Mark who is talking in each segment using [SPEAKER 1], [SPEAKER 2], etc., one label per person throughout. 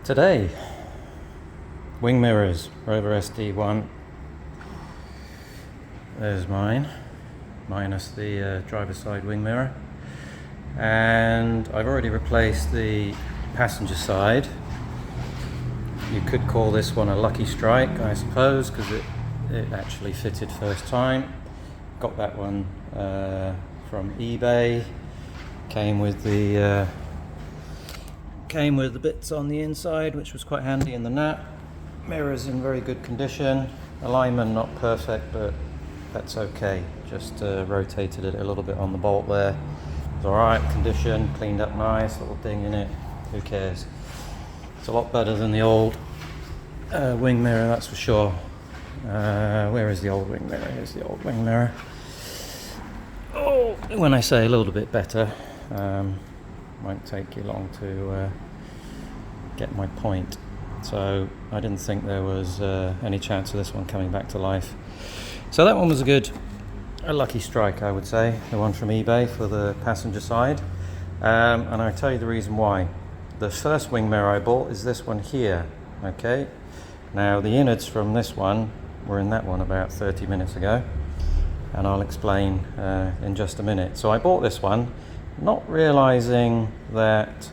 [SPEAKER 1] Today, wing mirrors, Rover SD1. There's mine, minus the driver's side wing mirror. And I've already replaced the passenger side. You could call this one a lucky strike, I suppose, because it actually fitted first time. Got that one from eBay. Came with the bits on the inside, which was quite handy in the nap. Mirrors in very good condition. Alignment not perfect, but that's okay. Just rotated it a little bit on the bolt there. It's alright condition, cleaned up nice, little ding in it. Who cares? It's a lot better than the old wing mirror, that's for sure. Where is the old wing mirror? Here's the old wing mirror. Oh, when I say a little bit better, won't take you long to get my point. So I didn't think there was any chance of this one coming back to life. So that one was a lucky strike, I would say, the one from eBay for the passenger side. And I'll tell you the reason why. The first wing mirror I bought is this one here, okay? Now the innards from this one were in that one about 30 minutes ago, and I'll explain in just a minute. So I bought this one, not realizing that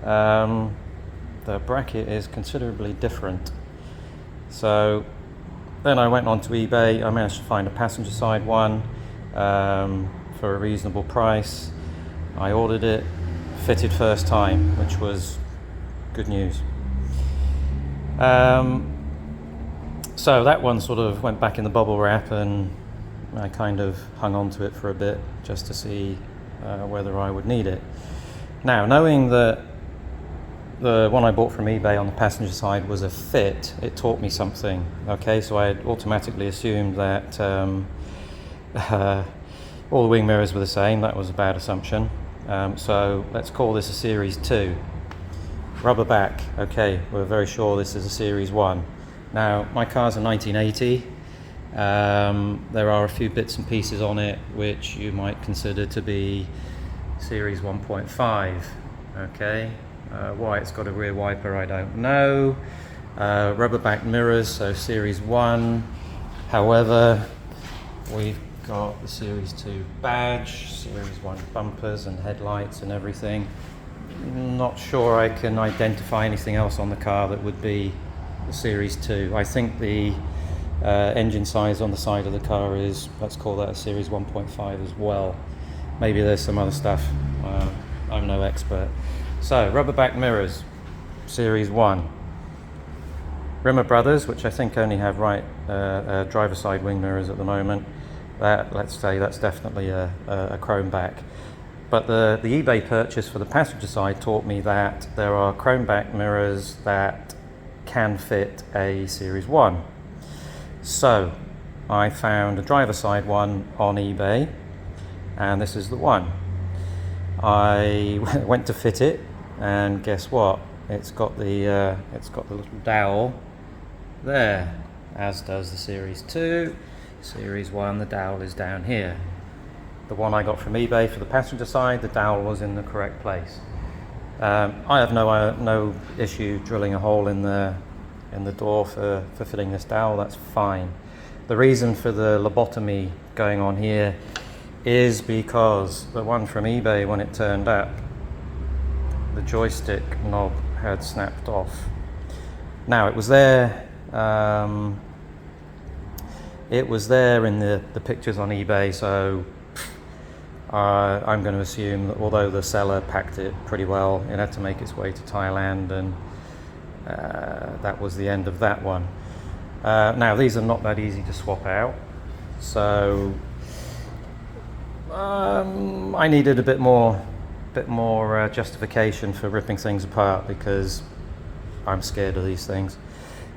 [SPEAKER 1] the bracket is considerably different. So then I went on to eBay. I managed to find a passenger side one for a reasonable price. I ordered it, fitted first time, which was good news. So that one sort of went back in the bubble wrap, and I kind of hung on to it for a bit just to see whether I would need it. Now, knowing that the one I bought from eBay on the passenger side was a fit, it taught me something. Okay, so I automatically assumed that all the wing mirrors were the same. That was a bad assumption. So let's call this a Series 2. Rubber back. Okay, we're very sure this is a Series 1. Now, my car's a 1980. There are a few bits and pieces on it which you might consider to be Series 1.5. Okay, why it's got a rear wiper, I don't know. Rubber back mirrors, so Series 1. However, we've got the Series 2 badge, Series 1 bumpers and headlights and everything. Not sure I can identify anything else on the car that would be the Series 2. I think the engine size on the side of the car is, let's call that a Series 1.5 as well. Maybe there's some other stuff. I'm no expert. So, rubber back mirrors, Series 1. Rimmer Brothers, which I think only have driver side wing mirrors at the moment. That, let's say, that's definitely a chrome back. But the eBay purchase for the passenger side taught me that there are chrome back mirrors that can fit a Series 1. So I found a driver side one on eBay, and this is the one. I went to fit it, and guess what? It's got the little dowel there, as does the Series 2. Series 1, the dowel is down here. The one I got from eBay for the passenger side, the dowel was in the correct place. I have no issue drilling a hole in the door for fitting this dowel. That's fine. The reason for the lobotomy going on here is because the one from eBay, when it turned up, the joystick knob had snapped off. Now, it was there. It was there in the pictures on eBay, so I'm going to assume that although the seller packed it pretty well, it had to make its way to Thailand, and that was the end of that one. Now, these are not that easy to swap out, so I needed a bit more justification for ripping things apart, because I'm scared of these things.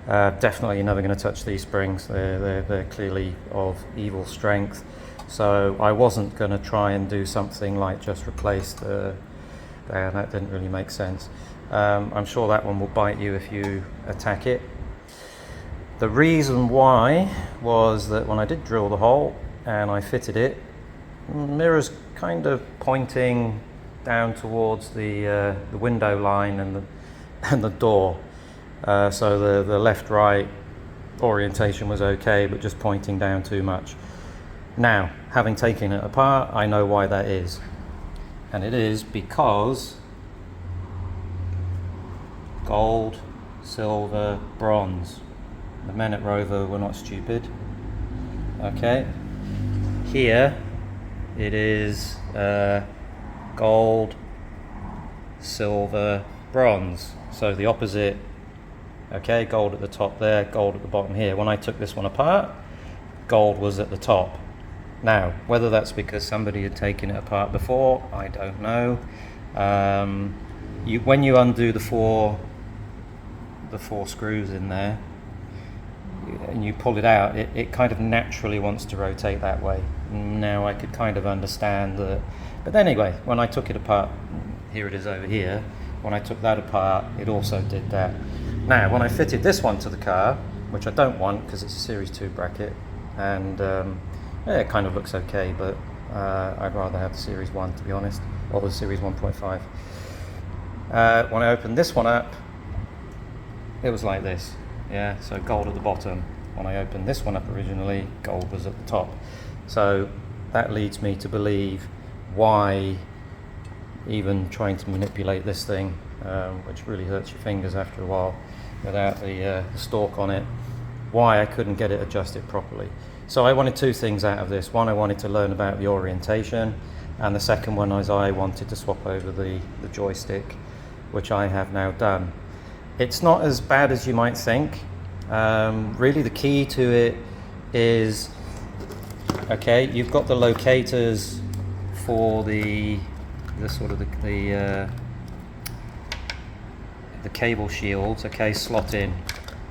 [SPEAKER 1] Definitely never going to touch these springs. They're clearly of evil strength. So I wasn't going to try and do something like just replace that didn't really make sense. I'm sure that one will bite you if you attack it. The reason why was that when I did drill the hole and I fitted it, mirror's kind of pointing down towards the window line and the door. So the left-right orientation was okay, but just pointing down too much. Now, having taken it apart, I know why that is. And it is because gold, silver, bronze. The men at Rover were not stupid. Okay. Here it is gold, silver, bronze. So the opposite. Okay, gold at the top there, gold at the bottom here. When I took this one apart, gold was at the top. Now, whether that's because somebody had taken it apart before, I don't know. When you undo the four screws in there, and you pull it out, it kind of naturally wants to rotate that way. Now I could kind of understand that. But anyway, when I took it apart, here it is over here, when I took that apart, it also did that. Now, when I fitted this one to the car, which I don't want because it's a Series 2 bracket, and yeah, it kind of looks okay, but I'd rather have the Series 1, to be honest, or the Series 1.5. When I opened this one up, it was like this. Yeah, so gold at the bottom. When I opened this one up originally, gold was at the top. So that leads me to believe why even trying to manipulate this thing, which really hurts your fingers after a while, without the stalk on it, why I couldn't get it adjusted properly. So I wanted two things out of this. One, I wanted to learn about the orientation, and the second one is I wanted to swap over the joystick, which I have now done. It's not as bad as you might think. Really the key to it is, okay, you've got the locators for the cable shields, okay, slot in,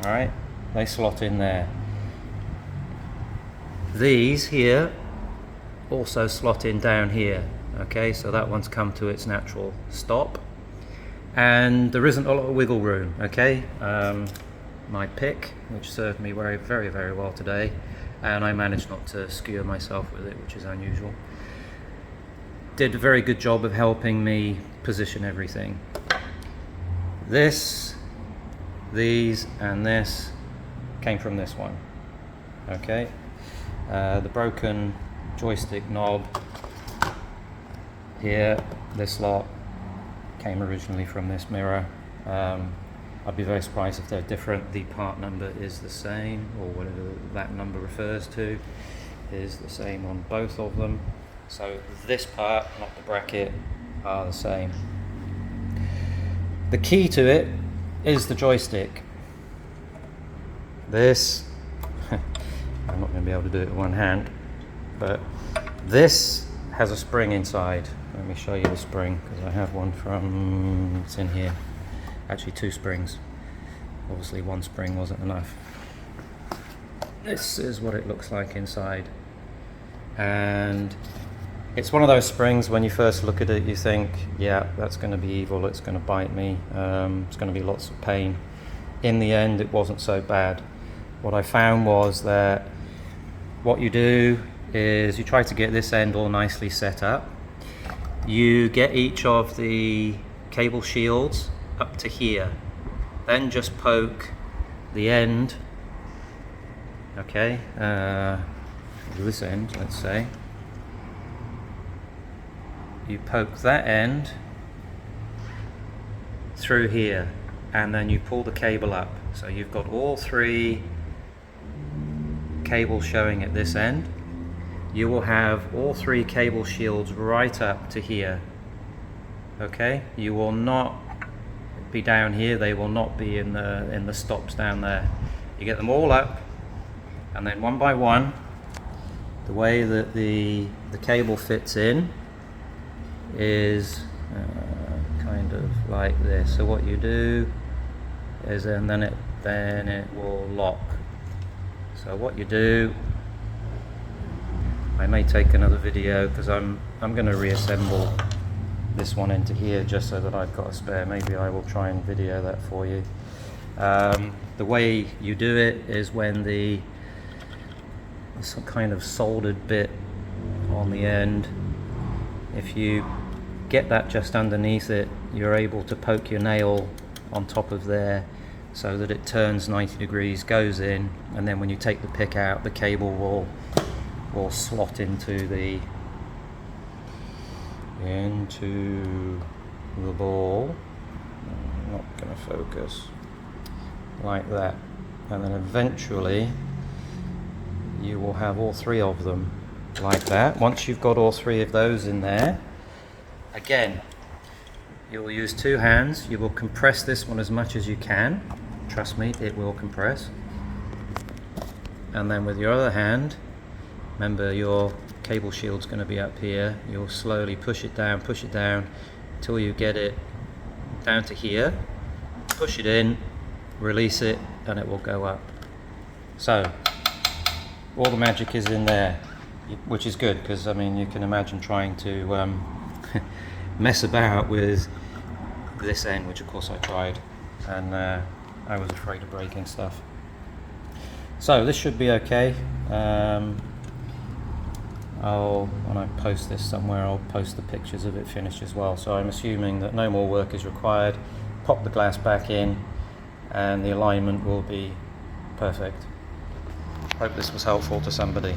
[SPEAKER 1] all right, they slot in there. These here also slot in down here, okay, so that one's come to its natural stop, and there isn't a lot of wiggle room, okay. My pick, which served me very, very, very well today, and I managed not to skewer myself with it, which is unusual, did a very good job of helping me position everything. This, these, and this came from this one, okay. The broken joystick knob here, this lot, came originally from this mirror. I'd be very surprised if they're different. The part number is the same, or whatever that number refers to is the same on both of them. So this part, not the bracket, are the same. The key to it is the joystick. This, I'm not going to be able to do it with one hand, but this has a spring inside. Let me show you the spring, because I have one from, it's in here. Actually two springs. Obviously one spring wasn't enough. This is what it looks like inside. And it's one of those springs, when you first look at it, you think, yeah, that's going to be evil, it's going to bite me, it's going to be lots of pain. In the end, it wasn't so bad. What I found was that what you do is you try to get this end all nicely set up. You get each of the cable shields up to here, then just poke the end, okay, this end, let's say. You poke that end through here, and then you pull the cable up. So you've got all three cables showing at this end. You will have all three cable shields right up to here, okay. You will not be down here, they will not be in the stops down there. You get them all up, and then one by one, the way that the cable fits in is kind of like this. So what you do is, and then it will lock. So what you do, I may take another video, because I'm going to reassemble this one into here just so that I've got a spare. Maybe I will try and video that for you. The way you do it is when there's some kind of soldered bit on the end. If you get that just underneath it, you're able to poke your nail on top of there, so that it turns 90 degrees, goes in, and then when you take the pick out, the cable will slot into the ball. I'm not going to focus, like that, and then eventually you will have all three of them like that. Once you've got all three of those in there, again, you will use two hands. You will compress this one as much as you can. Trust me, it will compress. And then with your other hand, remember your cable shield's going to be up here. You'll slowly push it down until you get it down to here. Push it in, release it, and it will go up. So all the magic is in there, which is good, because I mean, you can imagine trying to mess about with this end, which of course I tried, and I was afraid of breaking stuff. So this should be okay. When I post this somewhere, I'll post the pictures of it finished as well. So I'm assuming that no more work is required. Pop the glass back in and the alignment will be perfect. Hope this was helpful to somebody.